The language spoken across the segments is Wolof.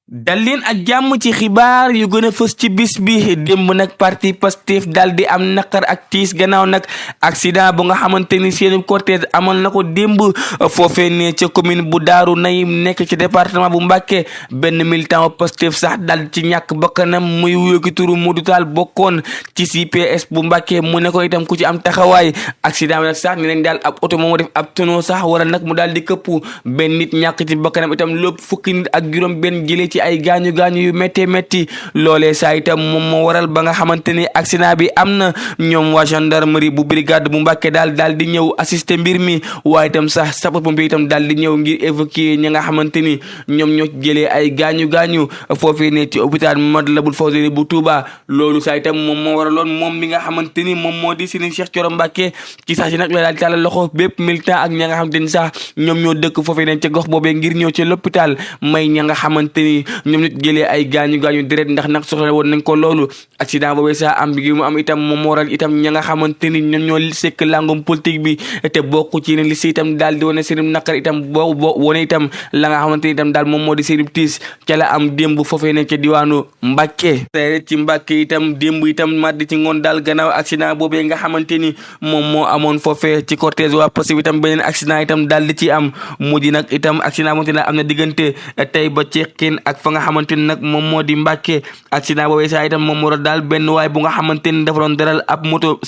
dal leen ak jàmm ci xibaar yu gën a fës ci bis bi démb nag parti Pastef dal di am naqar ak tiis gannaaw nag accident bu nga xamante ni seenu cortège amal na ko démb foofee ne ca commune bu Daaru Nahim nekk ci département bu Mbàkke benn militant Pastef sax dal ci ñàkk bakkanam muy wuyoo ki turu Modou Tall bokkoon ci CPS bu Mbàkke mu ne ko itam ku ci am taxawaay accident bi nag sax ne nañ daal ab oto moo def ab tonneau sax wala nag mu daal di këpp benn nit ñàkk ci bakkanam itam lépp fukki nit ak juróom benn jëlee ci ay gaañu yu métti loolee saa itam moom moo waral ba nga xamante ni accident bi am na ñoom waa gendarmerie bu brigade bu Mbàkke daal di ñëw assister mbir mi waaye itam sax sapeurs-pompiers itam daal di ñëw ngir évacuer ñi nga xamante ni ñoom ñoo jëlee ay gaañu foofee ne ci hôpital Matlaboul Fawzeyni bu Touba loolu saa itam moom moo waraloon moom mi nga xamante ni moom moo di Serigne Cheikh Thioro Mbacké ci sax si nag la daal di tàllal loxo bépp militant ak ña nga xamante ni sax ñoom ñoo dëkk foofee ne ca gox boobee ngir ñëw ci l'hôpital may ña nga xamante ni ñoom nit jëlee ay gaañu deret ndax nag soxla woon nañ ko loolu accident boobee sax am bi mu am itam moom moo waral itam ña nga xamante ni ñoom ñoo sekk langum politique bi te bokku ci ne li si itam daal di wane seen naqar itam boo wane itam la nga xamante ni itam daal moom moo di seen tiis ca la am démb foofee ne ca diwaanu Mbàkke ci Mbàkke itam démb itam màdd ci ngoon daal gannaaw accident boobee nga xamante ni moom moo amoon foofee ci cortège waa Pastef itam beneen accident itam daal di ci am mujj nag itam accident moom am na diggante tey ba Cekkeen ak fa nga xamante ni nag moom moo di Mbàkke accident boobee saa itam moom moo daal benn waay bu nga xamante ni dafa doon daral ab moto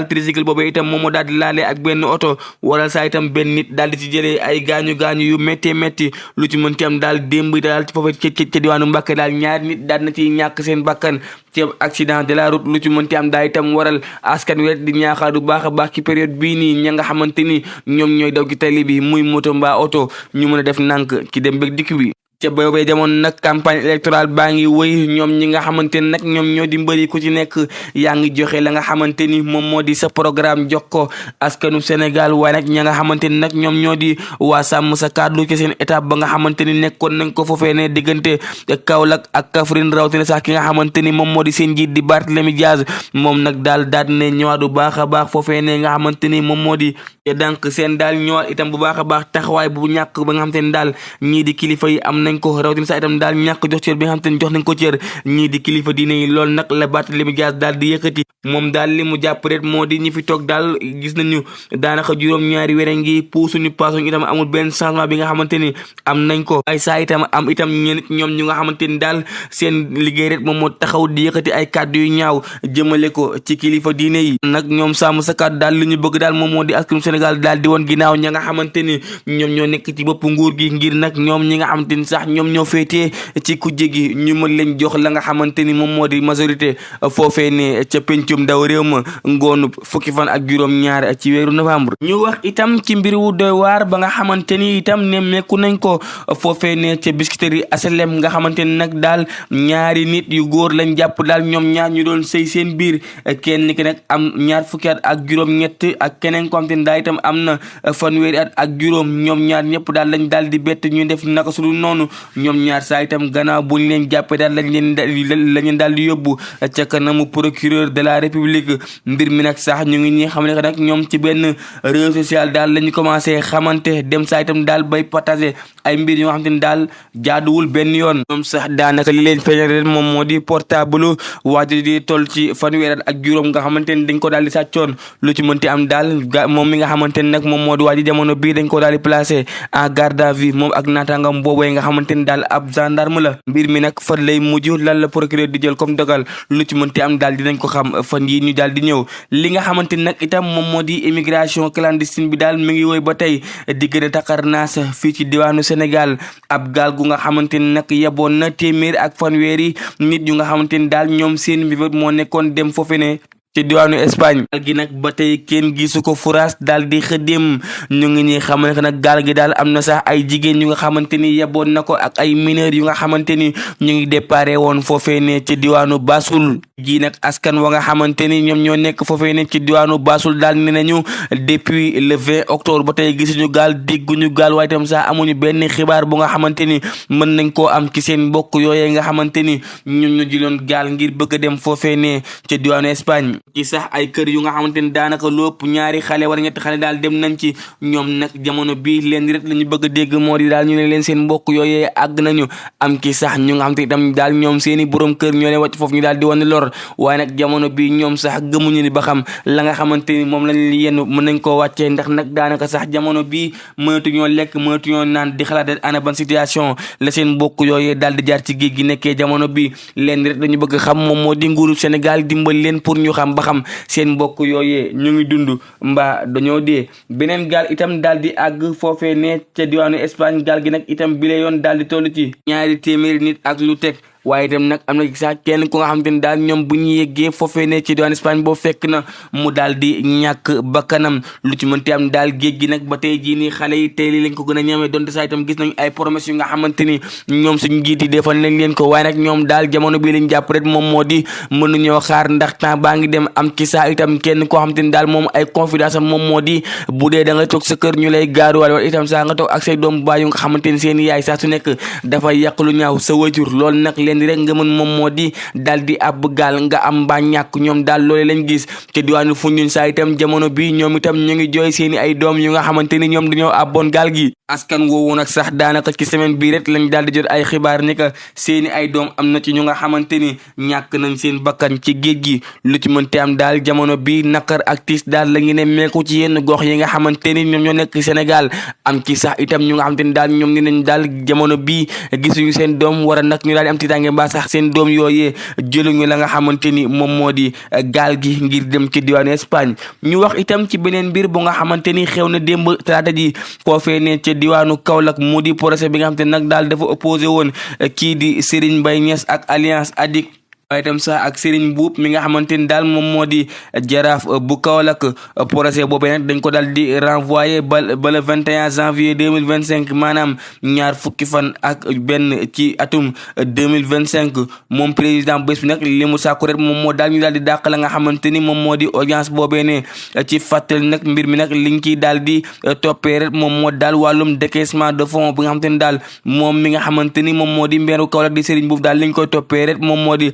tricycle boobu itam moom moo daal di laale ak benn oto waral saa itam benn nit daal di ci jëlee ay gaañu yu métti lu ci mën ci am daal démb daal ci foofu ca diwaanu Mbàkke daal ñaari nit daal na ci ñàkk seen bakkan ci accident de la route lu ci mën ci am daal itam waral askan wi di ñaaxaar bu baax a baax ci période bii nii ña nga xamante ni ñoom ñooy daw ci tali bi muy moto mbaa oto ñu mën a def nànk ci dem beeg dikk bi. ca boobee jamono nag campagne électorale baa ngi wëy ñoom ñi nga xamante ni nag ñoom ñoo di mbëri ku ci nekk yaa ngi joxe la nga xamante ni moom moo di sa programme jox ko askanu Sénégal waaye nag ña nga xamante ni nag ñoom ñoo di waa sàmm sa kàddu ci seen étape ba nga xamante ni nekkoon nañ ko foofee ne diggante Kaolack ak Kaffrine rawatina sax ki nga xamante ni moom moo di seen njiit di Barthélémy Dias moom nag daal ne ñëwaat bu baax a baax foofee ne nga xamante ni moom moo di donc seen daal ñëwaat itam bu baax a baax taxawaay bu ñàkk ba nga xamante ni daal ñii di kilifa yi am nañ ko rawatina sax itam daal ñàkk jox cër bi nga xamante ni jox nañ ko cër ñii di kilifa diine yi loolu nag la Barthélémy Dias daal di yëkkati moom daal li mu jàpp rek moo di ñi fi toog daal gis nañu daanaka juróom-ñaari weer ngi puusuñu paasuñu itam amul benn changement bi nga xamante ni am nañ ko ay saa itam am itam ñoom ñu nga xamante ni daal seen liggéey rek moom moo taxaw di yëkkati ay kàddu yu ñaaw jëmale ko ci kilifa diine yi nag ñoom sàmm sa kàddu daal li ñu bëgg daal moom moo di askanu Sénégal daal di woon ginnaaw ña nga xamante ni ñoom ñoo nekk ci bopp nguur gi ngir nag ñoom ñi nga xamante ni sax ñoom ñoo féetee ci kujje gi ñu mën leen jox la nga xamante ni moom moo di majorité foofee ne ca pencum ndaw réew ma ngoonu fukki fan ak juróom-ñaar ci weeru novembre ñu wax itam ci mbir wu doy waar ba nga xamante ni itam nemmeeku nañ ko foofee ne ca Biscuiterie HLM nga xamante ni nag daal ñaari nit yu góor lañ jàpp daal ñoom ñaar ñu doon sëy seen biir kenn ki nag am ñaar fukki at ak juróom-ñett ak keneen ko xamante ni daal itam am na fanweeri at ak juróom ñoom ñaar ñëpp daal lañ daal di bett ñu def naka su dul noonu ñoom ñaar saa itam gannaaw buñ leen jàppee daal lañ daal di yóbbu ca kanamu procureur de la république mbir mi nag sax ñu ngi ñi xam ne nag ñoom ci benn réseau social daal lañu commencé xamante dem saa itam daal bay partager ay mbir yoo xam te ne daal jaaduwul benn yoon ñoom sax daanaka li leen feeñal ren moom moo di portable waajur di toll ci fanweeri at ak juróom nga xamante ni dañ ko daal di sàccoon lu ci mënti am daal moom mi nga xamante ni nag moom moo di waaji jamono bii dañ ko daal di placé en garde à vue moom ak naataangam boobu nga xamante ni daal ab gendarme la mbir mi nag fan lay mujj lan la procureur di jël comme dogal lu ci mënti am daal dinañ ko xam fan yi ñu daal di ñëw li nga xamante ni nag itam moom moo di immigration clandestine bi daal mi ngi woy ba tey di gën a takarnaas fii ci diwaanu Sénégal ab gaal gu nga xamante ni nag yeboon na téeméer ak fanweeri nit yu nga xamante ni daal ñoom seen mbir moo nekkoon dem foofu ne ci diwaanu Espagne gaal gi nag ba tey kenn gisu ko furaas daal di xëdem ñu ngi ñuy xamal nag gaal gi daal am na sax ay jigéen yu nga xamante ni yeboon na ko ak ay mineurs yu nga xamante ni ñu ngi déparé woon foofee ne ci diwaanu Basul ji nag askan wa nga xamante ni ñoom ñoo nekk foofee ne ci diwaanu Basul daal ne nañu depuis le 20 octobre ba tey gisuñu gaal dégguñu gaal waaye itam sax amuñu benn xibaar bu nga xamante ni mën nañ koo am ci seen mbokk yooyee nga xamante ni ñoom ñu jëloon gaal ngir bëgg a dem foofee ne ci diwaanu Espagne ci sax ay kër yu nga xamante ni daanaka lépp ñaari xale wala ñetti xale daal dem nañ ci ñoom nag jamono bii leen rek la ñu bëgg a dégg moo di daal ñu ne leen seen mbokk yooyee àgg nañu am ci sax ñu nga xamante itam daal ñoom seeni borom kër ñoo leen wàcc foofu ñu daal di wane lor waaye nag jamono bii ñoom sax gëmuñu ni ba xam la nga xamante ni moom lañ yenn mën nañ koo wàccee ndax nag daanaka sax jamono bii mënatuñoo lekk mënatuñoo naan di xalaat ana ban situation la seen mbokk yooyee daal di jaar ci géej gi nekkee jamono bi leen rek dañu bëgg xam moom moo di nguuru Sénégal dimbal leen pour ñu xam ba xam seen mbokk yooyee ñu ngi dund mbaa dañoo dee. beneen gaal itam daal di àgg foofee ne ca diwaanu Espagne gaal gi nag itam bile yoon daal di toll ci 200 nit ak lu teg waaye itam nag am na sax kenn ku nga xamante ni daal ñoom bu ñu yeggee foofee ne ci diwaan Espagne boo fekk na mu daal di ñàkk bakkanam lu ci mënti am daal géej gi nag ba tey jii nii xale yi tey li lañ ko gën a ñamee donte sax itam gis nañ ay promesses yu nga xamante ni ñoom suñu njiit yi defal nañ leen ko waaye nag ñoom daal jamono bii lañ jàpp rek moom moo di mënuñoo xaar ndax temps baa ngi dem am ci saa itam kenn koo xamante ni daal moom ay confidence am moom moo di bu dee da nga toog sa kër ñu lay gaaruwaale wala itam saa nga toog ak say doom baay yu nga xamante ni seen yaay saa su nekk dafay yàq lu ñaaw sa wajur loolu nag leen rek nga mën moom moo di daal di ab gaal nga am mbaa ñàkk ñoom daal loole lañ gis te diwaanu Foundiougne saa itam jamono bi ñoom itam ñu ngi jooy seeni ay doom yu nga xamante ni ñoom dañoo abboon gaal gi askan woowu nag sax daanaka ci semaine bii rek lañ daal di jot ay xibaar ni que seeni ay doom am na ci ñu nga xamante ni ñàkk nañ seen bakkan ci géej gi lu ci mënte am daal jamono bi naqar ak tiis daal la ngi ne meeku ci yenn gox yi nga xamante ni ñoom ñoo nekk Sénégal am ci sax itam ñu nga xamante ni daal ñoom ni nañ daal jamono bi gisuñu seen doom war a nag ñu daal di am tiitaange mbaa sax seen doom yooyee jëluñu la nga xamante ni moom moo di gaal gi ngir dem ci diwaanu Espagne ñu wax itam ci beneen mbir bu nga xamante ni xew na démb talaata ji foofee ne ci diwaanu Kaolack mu di procès bi nga xamante nag daal dafa opposé woon kii di Serigne Mbaye Niass ak Alliance Adik waaye itam sax ak Serigne Mboup mi nga xamante ni daal moom moo di jaraaf bu Kaolack procès boobee nag dañ ko daal di renvoyé ba le 21 janvier 2025 maanaam ñaar fukki fan ak benn ci atum 2025 moom président bés bi nag li mu sàkku rek moom moo daal ñu daal di dàq la nga xamante ni moom moo di audience boobee ne ci fàttali nag mbir mi nag liñ ciy daal di toppee rek moom moo daal wàllum décaissement de fonds bi nga xamante ni daal moom mi nga xamante ni moom moo di mbeeru Kaolack di Serigne Mboup daal liñ koy toppee rek moom moo di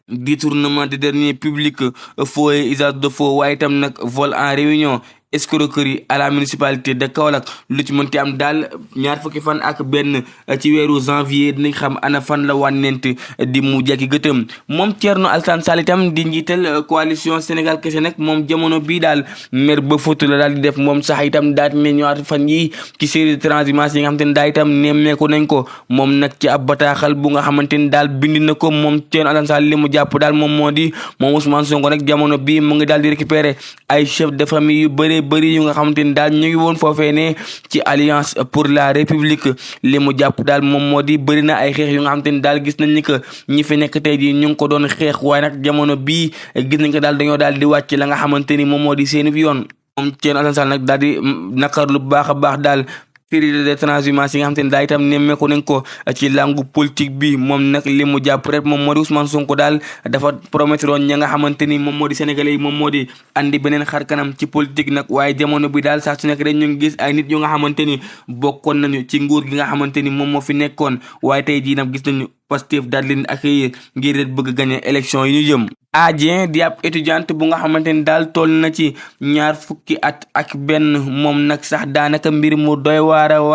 détournement de deniers publics, faux et usage de faux waaye itam nag vol en réunion escroquerie à la municipalité de Kaolack lu ci mënti am daal ñaar fukki fan ak benn ci weeru janvier dinañ xam ana fan la wànnent di mu jekki gëtëm moom Thierno Alassane Sall itam di njiital coalition Sénégal kese nag moom jamono bii daal mer ba fotu la daal di def moom sax itam daal ne ñëwaat fan yi ci série de transhumance yi nga xamante ni daal itam nemmeeku nañ ko moom nag ci ab bataaxal bu nga xamante ni daal bind na ko moom Thierno Alassane Sall li mu jàpp daal moom moo di moom Ousmane Sonko nag jamono bii mu ngi daal di récupérer ay chef de famille yu bëri yu nga xamante ni daal ñu ngi woon foofee ne ci Alliance pour la République li mu jàpp daal moom moo di bëri na ay xeex yu nga xamante ni daal gis nañ ni que ñi fi nekk tey jii ñu ngi ko doon xeex waaye nag jamono bii gis nañ ko daal dañoo daal di wàcc la nga xamante ni moom moo di seeni yoon moom Thierno Alassane Sall nag daal di naqarlu bu baax a baax daal série de transhumance yi nga xamante ni daal itam nemmeeku nañ ko ci langue politique bi moom nag li mu jàpp rek moom moo di Ousmane Sonko daal dafa promettre woon ña nga xamante ni moom moo di sénégalais yi moom moo di andi beneen xar kanam ci politique nag waaye jamono bi daal saa su nekk rek ñu ngi gis ay nit yu nga xamante ni bokkoon nañu ci nguur gi nga xamante ni moom moo fi nekkoon waaye tey jii nag gis nañu Pastef daal leen accueillir ngir rek bëgg gagner élection yi ñu jëm Adien di ab étudiante bu nga xamante ni daal toll na ci ñaar fukki at ak benn moom nag sax daanaka mbir mu doy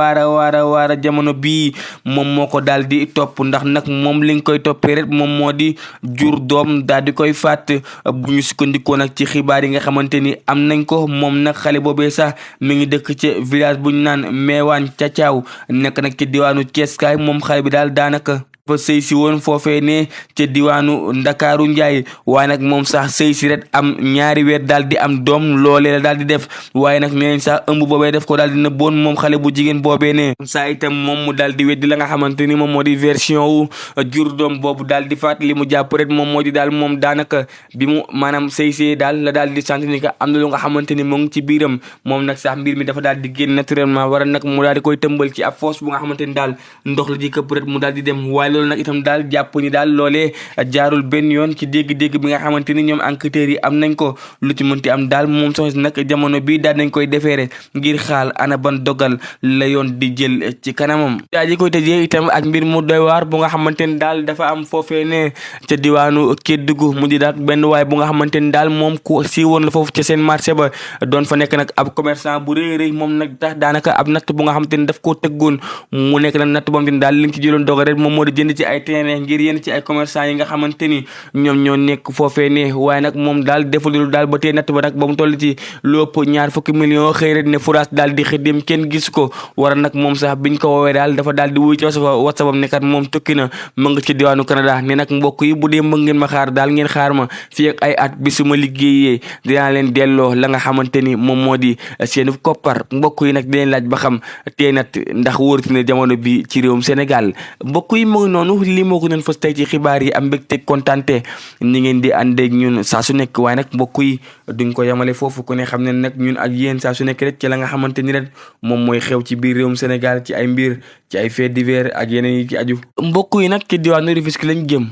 waara jamono bii moom moo ko daal di topp ndax nag moom li nga koy toppee rek moom moo di jur doom daal di koy fàtt bu ñu sukkandikoo nag ci xibaar yi nga xamante ni am nañ ko moom nag xale boobee sax mi ngi dëkk ci village bu ñu naan Meewaan Cacaaw nekk nag ci diwaanu Thiès kaay moom xale bi daal daanaka fa sëy si woon foofee ne ca diwaanu Ndakaaru Njaay waaye nag moom sax sëy si rek am ñaari weer daal di am doom loolee la daal di def waaye nag nee nañ sax ëmb boobee def ko daal di nëbboon moom xale bu jigéen boobee ne saa itam moom mu daal di weddi la nga xamante ni moom moo di version wu jur doom boobu daal di faat li mu jàpp rek moom moo di daal moom daanaka bi mu maanaam sëy see daal la daal di sant ni que am na lu nga xamante ni mu ngi ci biiram moom nag sax mbir mi dafa daal di génn naturellement war a nag mu daal di koy tëmbal ci ab fosse bu nga xamante ni daal ndox la ji këpp rek mu daal di dem waaye loolu nag itam daal jàpp ni daal loolee jaarul benn yoon ci dégg-dégg bi nga xamante ni ñoom enquêteurs yi am nañ ko. lu ci mënti am daal moom soxna si nag jamono bi daal nañ koy defeere ngir xaal ana ban dogal la yoon di jël ci kanamam. daa ji koy tëjee itam ak mbir mu doy waar bu nga xamante ni daal dafa am foofee ne ca diwaanu Kédougou mu di daal benn waay bu nga xamante ni daal moom ku siiwoon la foofu ca seen marché ba doon fa nekk nag ab commerçant bu rëy rëy moom nag tax daanaka ab natt bu nga xamante ni daf koo tëggoon mu nekk nag natt boo xamante ni daal li mu ci jëloon dogal rek moom moo di jënd ci ay terrain ngir yenn ci ay commerçant yi nga xamante ni ñoom ñoo nekk foofee ne waaye nag moom daal deful lu daal ba tee natt ba nag ba mu toll ci lu ëpp 20 millions xëy rek ne furaas daal di xëddim kenn gis ko war nag moom sax biñ ko woowee daal dafa daal di wuy ci WhatsApp am ne kat moom tukki na ma nga ci diwaanu Canada ne nag mbokk yi bu dee mën ngeen ma xaar daal ngeen xaar ma fii ak ay at bi su ma liggéeyee dinaa leen delloo la nga xamante ni moom moo di seen koppar. mbokk yi nag dinañ laaj ba xam tey nag ndax wóorati na jamono bi ci réewum Sénégal. mbokk yi mu ngi noonu lii moo ko doon fas tey ci xibaar yi am mbégte kontante ñi ngeen di ànd ak ñun saa su nekk waaye nag mbokk yi duñ ko yemale foofu ku ne xam ne nag ñun ak yéen saa su nekk rek ci la nga xamante ni rek moom mooy xew ci biir réewum Sénégal ci ay mbir ci ay faits divers ak yeneen yi ci aju. mbokk yi nag ci diwaanu Rufisque lañ jëm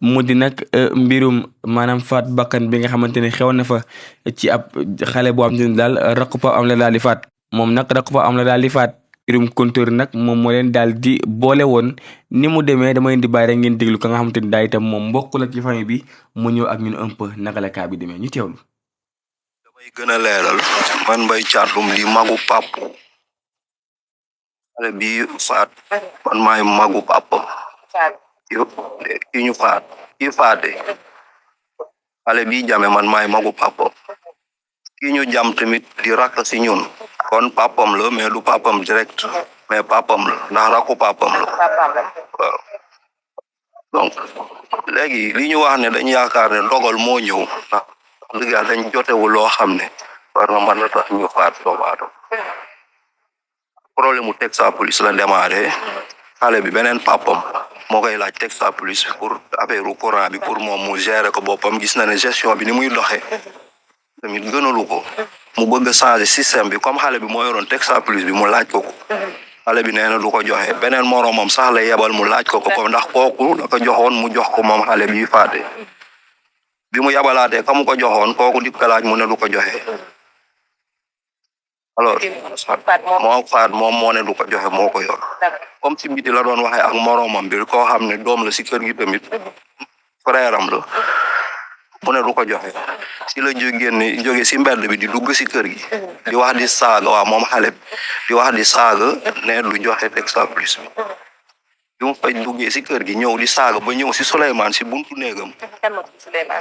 mu di nag mbirum maanaam faat bakkan bi nga xamante ne xew na fa ci ab xale boo xam ne daal rakku pa am la daal di faat moom nag rakku pa am la daal di faat mbirum compteur nag moom moo leen daal di boole woon ni mu demee dama leen di bàyyi rek ngeen déglu ka nga xamante ni daal itam moom mbokk la ci famille bi mu ñëw ak ñun un peu naka la kaa bi demee ñu teewlu. damay gën a leeral man Mbaye Thiandoum di magu pap xale bi faat man maay magu papa ki ñu faat ki faate xale bi jame man maay magu papa ki ñu jam tamit di rakk si ñun kon papam la mais du papam direct mais papam la ndax rakku papam la waaw donc léegi li ñu wax ne dañ yaakaar ne dogal moo ñëw ndax dëgg yàlla dañ jotewul loo xam ne war na mën a tax ñu faat doomu aadama problème mu Texas police la démarré xale bi beneen papam moo koy laaj Texas police pour affaire u courant bi pour moom mu gérer ko boppam gis na ne gestion bi ni muy doxee tamit gënalu ko mu bëgg a changer système bi comme xale bi moo yoroon Texas police bi mu laaj ko ko xale bi nee na du ko joxe beneen moroomam sax la yebal mu laaj ko ko ndax kooku da ko joxoon mu jox ko moom xale bi faate bi mu yabalaatee ka mu ko joxoon kooku di ko laaj mu ne du ko joxe alors moo faat moom moo ne du ko joxe moo ko yor comme ci biti la doon waxee ak moroomam bi koo xam ne doom la si kër gi tamit frère am la mu ne du ko joxe si la jóge si mbedd bi di dugg si kër gi di wax di saaga waa moom xale bi di wax di saaga ne du joxe Texas police bi mu fay duggee si kër gi ñëw di saaga ba ñëw si Souleymane si buntu néegam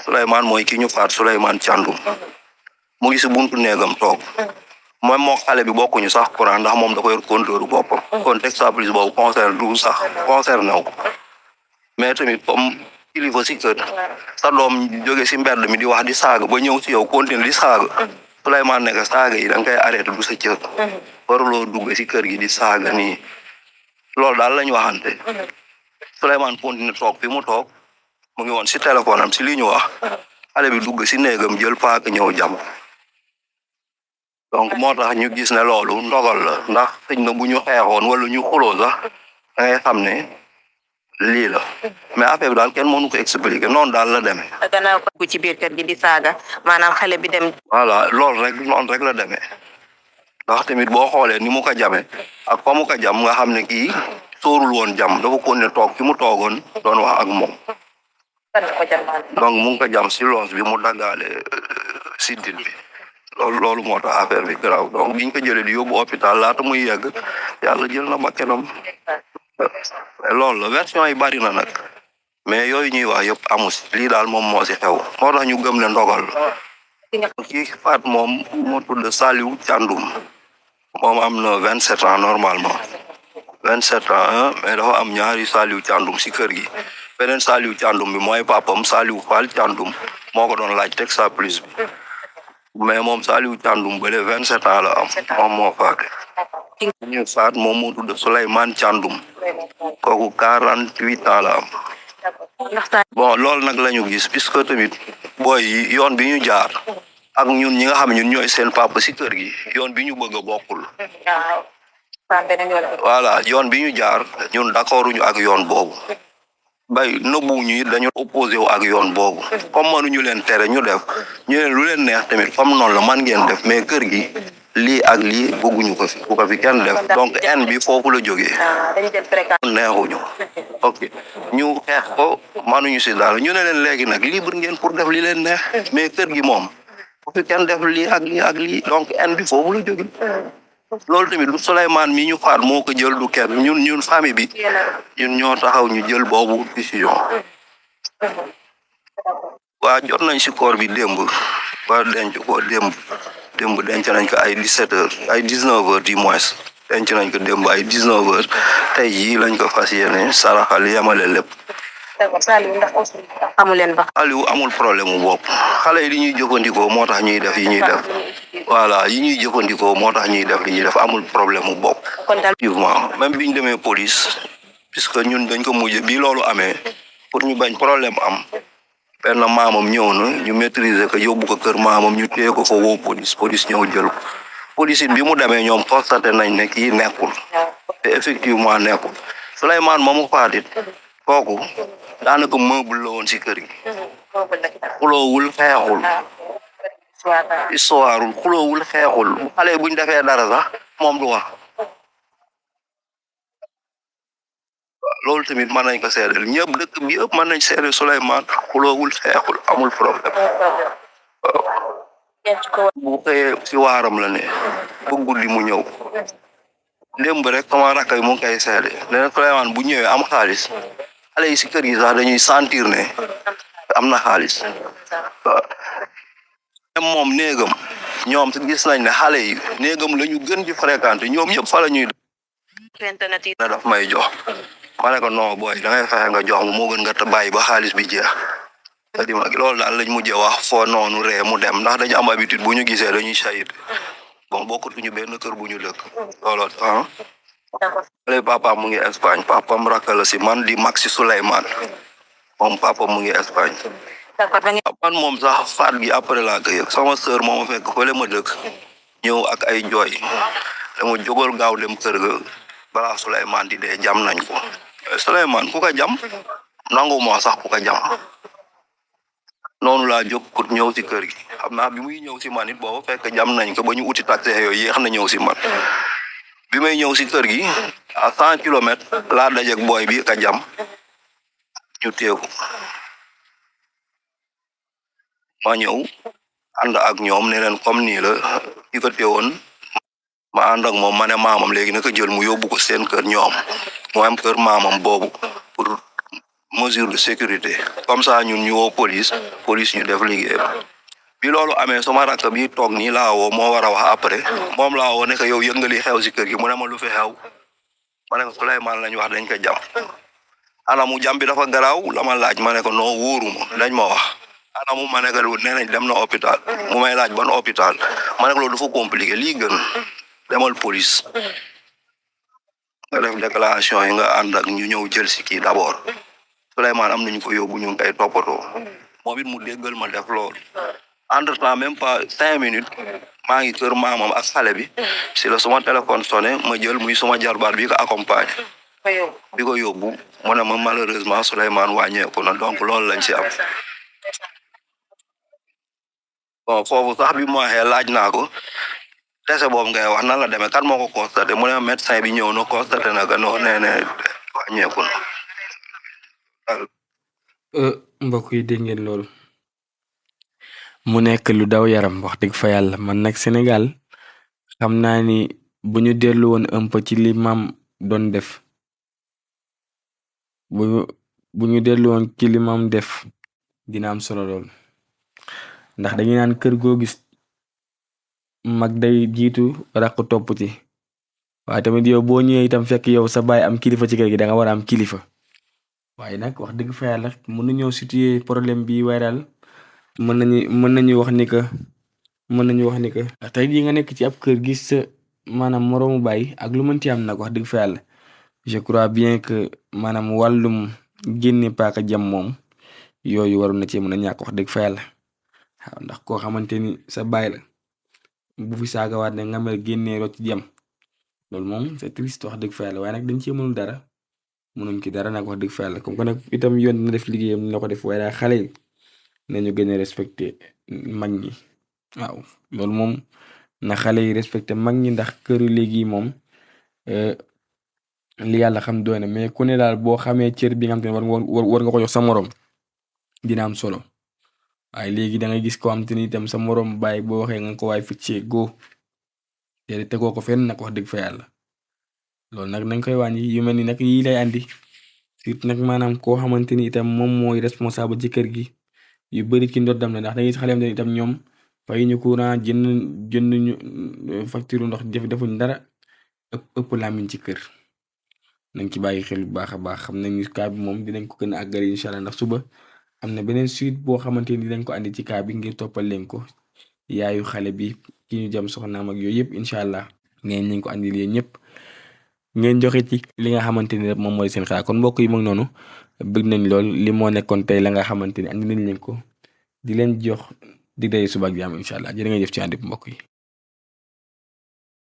Souleymane mooy ki ñu faat Souleymane Thiandoum mu ngi si buntu néegam toog mooy moo xale bi bokkuñu sax courant ndax moom da ko yor compteur boppam kon Texas police boobu concerné wu ko mais tamit comme kilifa si kër sa doom jóge si mbedd mi di wax di saaga ba ñëw si yow continue di saaga Souleymane nekk saaga yi da nga koy arrêté du sa cër waruloo dugg si kër gi di saaga nii loolu daal lañu waxante Souleymane continue toog fi mu toog mu ngi woon si téléphone am si li ñu wax xale bi dugg si néegam jël paaka ñëw jam donc moo tax ñu gis ne loolu ndogal la ndax xëy na bu ñu xeexoon wala ñu xuloo sax da ngay xam ne lii la mais affaire bi daal kenn mënu ko expliquer noonu daal la demee. gannaaw ko ci biir kër gi di saaga maanaam xale bi dem. voilà loolu rek noonu rek la demee ndax tamit boo xoolee ni mu ko jamee ak fa mu ko jam nga xam ne kii sóorul woon jam dafa ko ne toog fi mu toogoon doon wax ak moom donc mu ngi ko jam si loos bi mu daggaale si dit bi. loolu moo tax affaire bi garaaw donc biñ ko jëlee di yóbbu hôpital laata muy yegg yàlla jël na bakkanam loolu la version yi bari na nag mais yooyu ñuy wax yëpp amu si lii daal moom moo si xew moo tax ñu gëm ne ndogal kii faat moom moo tudd Saliou Thiandoum moom am na 27 ans normalement 27 ans mais dafa am ñaari Saliou Thiandoum si kër gi beneen Saliou Thiandoum bi mooy papam Saliou Fall Thiandoum moo ko doon laaj Texas police bi mais moom Saliou Thiandoum bële 27 ans la am moom moo faate ñu faat moom moo tudd Souleymane Thiandoum kooku 48 ans la am bon loolu nag la ñu gis puisque tamit booy yoon bi ñu jaar ak ñun ñi nga xam ñun ñooy seen papa si kër gi yoon bi ñu bëgg a bokkul voilà yoon bi ñu jaar ñun d'accorduñu ak yoon boobu bay nëbbuñu it dañu opposé wu ak yoon boobu comme mënuñu leen tere ñu def ñu leen lu leen neex tamit comme noonu la man ngeen def mais kër gi lii ak lii bëgguñu ko fi bu ko fi kenn def donc en bi foofu la jógee dañu jël précaution. neexuñu ok ñu xeex ko mënuñu si daal ñu ne leen léegi nag libre ngeen pour def li leen neex mais kër gi moom bu fi kenn def lii ak lii ak lii donc en bi foofu la jógee loolu tamit du Souleymane mi ñu faat moo ko jël du kenn ñun famille bi ñun ñoo taxaw ñu jël boobu décision waa jot nañ si koor bi démb waa denc ko démb denc nañ ko ay 17 heures ay 19 heures du moins denc nañ ko démb ay 19 heures tey jii lañ ko fas yéene saraxal yemale lépp. d'accord Saliou ndax aussi amu leen ba. Aliou amul problème mu bopp xale yi li ñuy jëfandikoo moo tax ñuy def yi ñuy def voilà yi ñuy jëfandikoo moo tax ñuy def li ñuy def amul problème mu bopp. kon daal effectivement même bi ñu demee police puisque ñun dañ ko mujj bi loolu amee pour ñu bañ problème am benn maamam ñëw na ñu maîtriser ko yóbbu ko kër maamam ñu téye ko fa woo police ñëw jël ko police it bi mu demee ñoom constaté nañ ne kii nekkul te effectivement nekkul Souleymane moomu faatit kooku daanaka meuble la woon si kër gi xuloowul xeexul histoireul xuloowul xeexul xale buñ defee dara sax moom du wax loolu tamit mën nañ ko seedeel ñëpp dëkk bi yëpp mën nañ seedeel Souleymane xuloowul xeexul amul problème bu xëyee si waaram la ne ba guddi mu ñëw démb rek sama rakk yi mu ngi koy seede nee na Souleymane bu ñëwee am xaalis xale yi si kër gi sax dañuy sentir ne am na xaalis moom néegam ñoom gis nañ ne xale yi néegam la ñu gën di fréquenté ñoom ñëpp fa la ñuy ne daf may jox ma ne ko non booy da ngay fexe nga jox ma moo gën nga bàyyi ba xaalis bi jeex di ma loolu daal lañ mujjee wax foo noonu ree mu dem ndax dañu am habitude bu ñu gisee dañuy sayit bon bokkatuñu benn kër bu ñu dëkk looloo léegi papa mu ngi Espagne papam rakk la si man di mag si Souleymane moom papa mu ngi Espagne man moom sax faat gi après laa ko yëg sama sœur moo ma fekk fële ma dëkk ñëw ak ay jooy dama jógal gaaw dem kër ga balaa Souleymane di dee jam nañ ko Souleymane ku ko jam nangu moo sax ku ko jam noonu laa jóg pour ñëw si kër gi xam naa bi muy ñëw si man it boobu fekk jam nañ ko ba ñu uti taxi yooyu yéex na ñëw si man bi may ñëw si kër gi à 100 kilomètres laa dajeeg booy bi ka jam ñu teeku ma ñëw ànd ak ñoom ne leen comme nii la ki ko teewoon ma ànd ak moom ma ne maamam léegi na ko jël mu yóbbu ko seen kër ñoom mu am kër maamam boobu pour mesure de sécurité comme ça ñun ñu woo police ñu def liggéey bi loolu amee sama rakk bi toog nii laa woo moo war a wax après moom laa woo ne ko yow yëngali xew si kër gi mu ne ma lu fi xew ma ne ko Souleymane lañ wax dañ ko jam anamu jam bi dafa garaaw la ma laaj ma ne ko noo wóoruma dañ ma wax anamu ma ne ko nee nañ dem na hôpital mu may laaj ban hôpital ma ne ko loolu dafa compliqué lii gën demal police nga def déclaration yi nga ànd ak ñu ñëw jël si kii d'abord Souleymane am nañu ko yóbbu ñu ngi koy toppatoo moom it mu déggal ma def loolu entre temps même pas 5 minutes maa ngi kër maamam ak xale bi si la suma téléphone sonné ma jël muy suma jarbaat bi ko accompagne bi ko yóbbu mu ne ma malheureusement Souleymane wàññeeku na donc loolu lañ si am bon foofu sax bi mu waxee laaj naa ko dese boobu ngay wax nan la demee kan moo ko constaté mu ne médecin bi ñëw na constaté na que non nee na wàññeeku na. mbokk yi dégg ngeen loolu mu nekk lu daw yaram wax dëgg fa yàlla man nag Sénégal xam naa ni bu ñu dellu woon un peu ci li maam doon def bu ñu dellu woon ci li maam def dina am solo lool ndax dañuy naan kër goo gis mag day jiitu rakk topp ci waaye tamit yow boo ñëwee itam fekk yow sa baay am kilifa ci kër gi da nga war a am kilifa waaye nag wax dëgg fa yàlla mën nañoo situer problème bi waaye daal mën nañu wax ni que ndax tey jii nga nekk ci ab kër gis sa maanaam moroomu baay ak lu mën ci am nag wax dëgg fa yàlla je crois bien que maanaam wàllum génne paaka jam moom yooyu waroon na ci mën a ñàkk wax dëgg fa yàlla waaw ndax koo xamante ni sa baay la bu fi saagawaat ne nga mel génnee rocc jam loolu moom c'est triste wax dëgg fa yàlla waaye nag dañ ci mënul dara mënuñ ci dara nag wax dëgg fa yàlla comme que nag itam yoon dina def liggéeyam dina ko def waaye daal xale yi nañu gën a respecté mag ñi waaw loolu moom na xale yi respecté mag ñi ndax këru léegi moom li yàlla xam doy na mais ku ne daal boo xamee cër bi nga xam te ne war nga ko jox sa morom dina am solo waaye léegi da ngay gis ko xam te ni itam sa morom bàyyi boo waxee nga ko waay ficcee go te tegoo ko fenn nag wax dëgg fa yàlla loolu nag nañ koy wàññi yu mel ni nag yii lay andi surtout nag maanaam koo xamante ni itam moom mooy responsable ci kër gi yu bëri ci ndoddam la ndax da ngay gis xale am itam ñoom fay ñu courant jënd ñu facture ndox defuñ dara ëpp làmmiñ ci kër nañ ci bàyyi xel bu baax a baax xam nañ ni cas bi moom dinañ ko gën a àggale incha allah ndax suba am na beneen suite boo xamante ni dinañ ko andi ci cas bi ngir toppal leen ko yaayu xale bi ki ñu jam soxnaam ak yooyu yëpp incha allah ngeen nañ ko andi leen ñëpp ngeen joxe ci li nga xamante ni rek moom mooy seen xalaat kon mbokk yi mag noonu bëgg nañ lool li moo nekkoon tey la nga xamante ni andi nañ leen ko di leen jox dig day suba ak jàmm incha allah jërë nga jëf ci ànd bi mbokk yi.